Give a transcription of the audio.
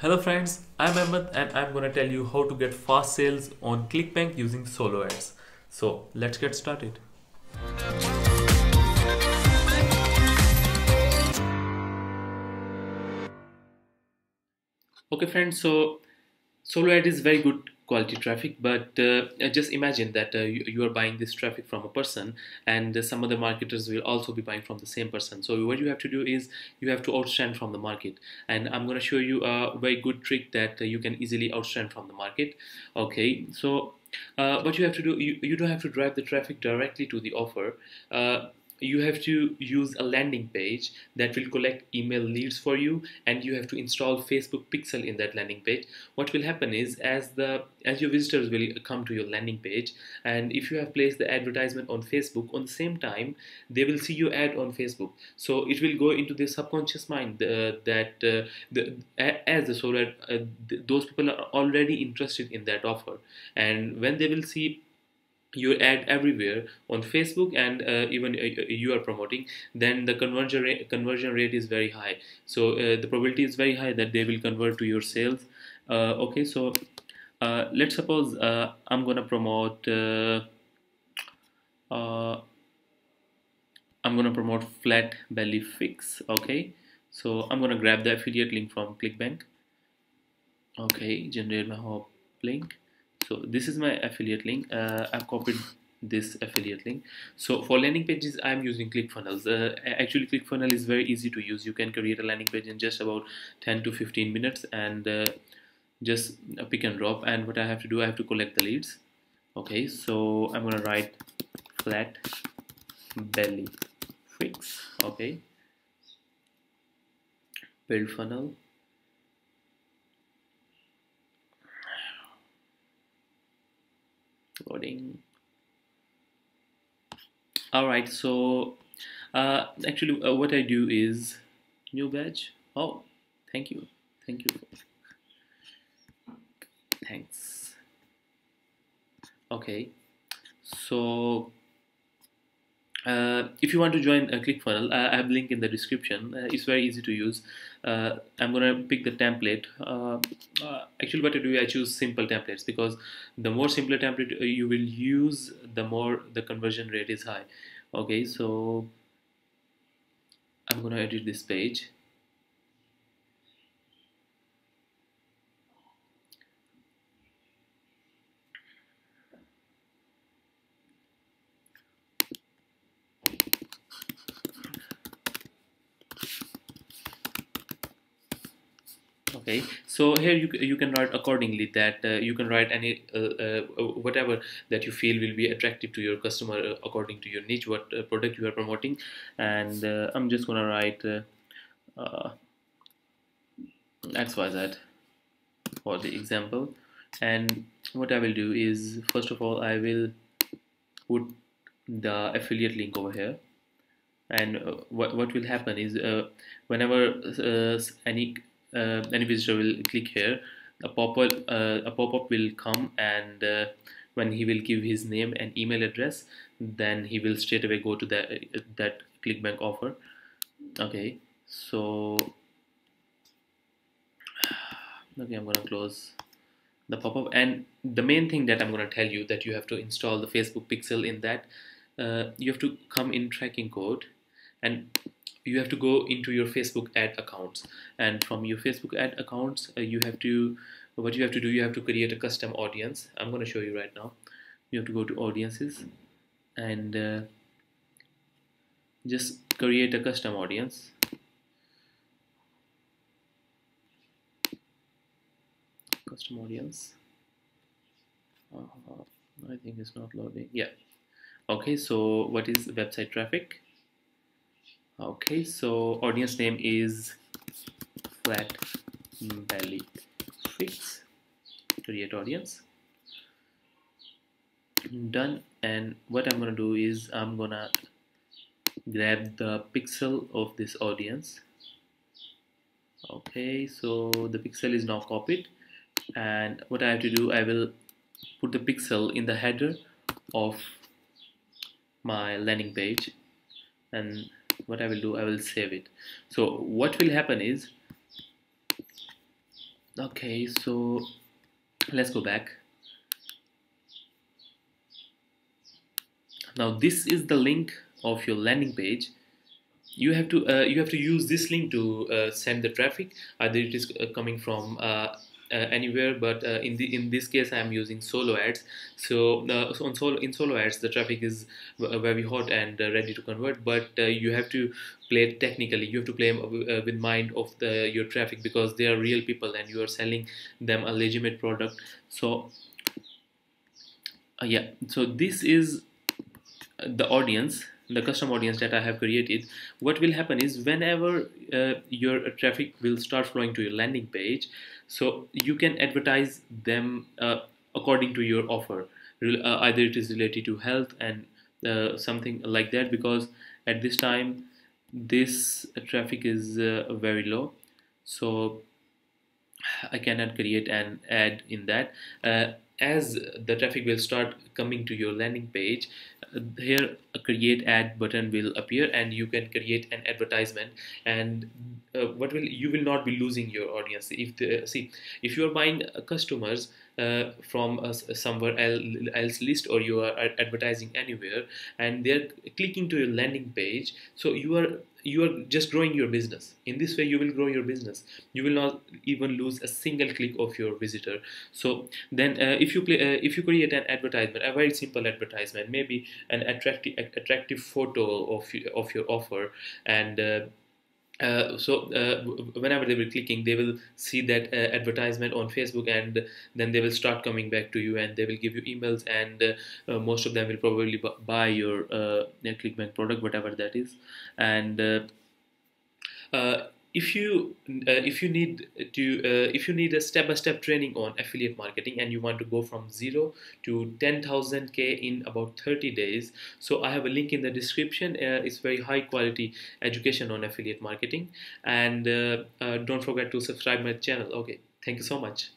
Hello friends, I'm Ahmad and I'm gonna tell you how to get fast sales on ClickBank using solo ads. So let's get started. Okay friends, so solo ad is very good quality traffic, but just imagine that you are buying this traffic from a person and some other marketers will also be buying from the same person. So what you have to do is you have to outstand from the market, and I'm going to show you a very good trick that you can easily outstand from the market. Okay, so what you have to do, you don't have to drive the traffic directly to the offer. You have to use a landing page that will collect email leads for you, and you have to install Facebook pixel in that landing page. What will happen is as your visitors will come to your landing page, and if you have placed the advertisement on Facebook, on the same time they will see your ad on Facebook, so it will go into their subconscious mind that as the solo ad, those people are already interested in that offer, and when they will see your ad everywhere on Facebook, and even you are promoting, then the conversion rate is very high. So the probability is very high that they will convert to your sales. Okay, so let's suppose uh, I'm gonna promote flat belly fix. Okay, so I'm gonna grab the affiliate link from ClickBank. Okay, generate my hop link. So this is my affiliate link. I've copied this affiliate link. So for landing pages, I'm using Clickfunnels. Actually, Clickfunnels is very easy to use. You can create a landing page in just about 10 to 15 minutes, and just pick and drop. And what I have to do, I have to collect the leads. Okay, so I'm gonna write flat belly fix. Okay, build funnel. Loading. All right, so actually what I do is new badge. Oh, thank you, thank you, thanks. Okay, so if you want to join a ClickFunnel, I have a link in the description. It's very easy to use. I'm gonna pick the template. Actually, what I do, I choose simple templates, because the more simpler template you will use, the more the conversion rate is high. Okay, so I'm gonna edit this page. Okay, so here you can write accordingly, that you can write any whatever that you feel will be attractive to your customer, according to your niche, what product you are promoting. And I'm just gonna write uh, XYZ for the example. And what I will do is, first of all, I will put the affiliate link over here. And what will happen is, whenever any visitor will click here, a pop-up will come, and when he will give his name and email address, then he will straight away go to that ClickBank offer. Okay, so okay, I'm gonna close the pop-up. And the main thing that I'm gonna tell you, that you have to install the Facebook pixel in that. You have to come in tracking code, and you have to go into your Facebook ad accounts, and from your Facebook ad accounts, what you have to do, you have to create a custom audience. I'm going to show you right now. You have to go to audiences, and just create a custom audience. Custom audience. I think it's not loading. Yeah. Okay, so what is website traffic? Okay, so audience name is flat belly fix. Create audience. Done. And what I'm gonna do is, I'm gonna grab the pixel of this audience. Okay, so the pixel is now copied, and what I have to do, I will put the pixel in the header of my landing page, and what I will do, I will save it. So what will happen is, Okay, so let's go back. Now this is the link of your landing page. You have to use this link to send the traffic. Either it is coming from anywhere, but in this case I am using solo ads. So in solo ads the traffic is very hot and ready to convert, but you have to play it technically. You have to play with mind of your traffic, because they are real people and you are selling them a legitimate product. Yeah, so this is the audience, the custom audience that I have created. What will happen is, whenever your traffic will start flowing to your landing page, so you can advertise them according to your offer. Either it is related to health and something like that, because at this time this traffic is very low. So I cannot create an ad in that. As the traffic will start coming to your landing page, here a create ad button will appear, and you can create an advertisement. And what will you will not be losing your audience. If you are buying customers from somewhere else list, or you are advertising anywhere, and they're clicking to your landing page, so you are just growing your business. In this way you will grow your business. You will not even lose a single click of your visitor. So then if you create an advertisement, a very simple advertisement, maybe an attractive photo of your offer, and whenever they will clicking, they will see that advertisement on Facebook, and then they will start coming back to you, and they will give you emails, and most of them will probably buy your clickbank product, whatever that is. And uh, if you need a step-by-step training on affiliate marketing, and you want to go from 0 to 10,000 K in about 30 days, so I have a link in the description. It's very high quality education on affiliate marketing. And don't forget to subscribe my channel. Okay, thank you so much.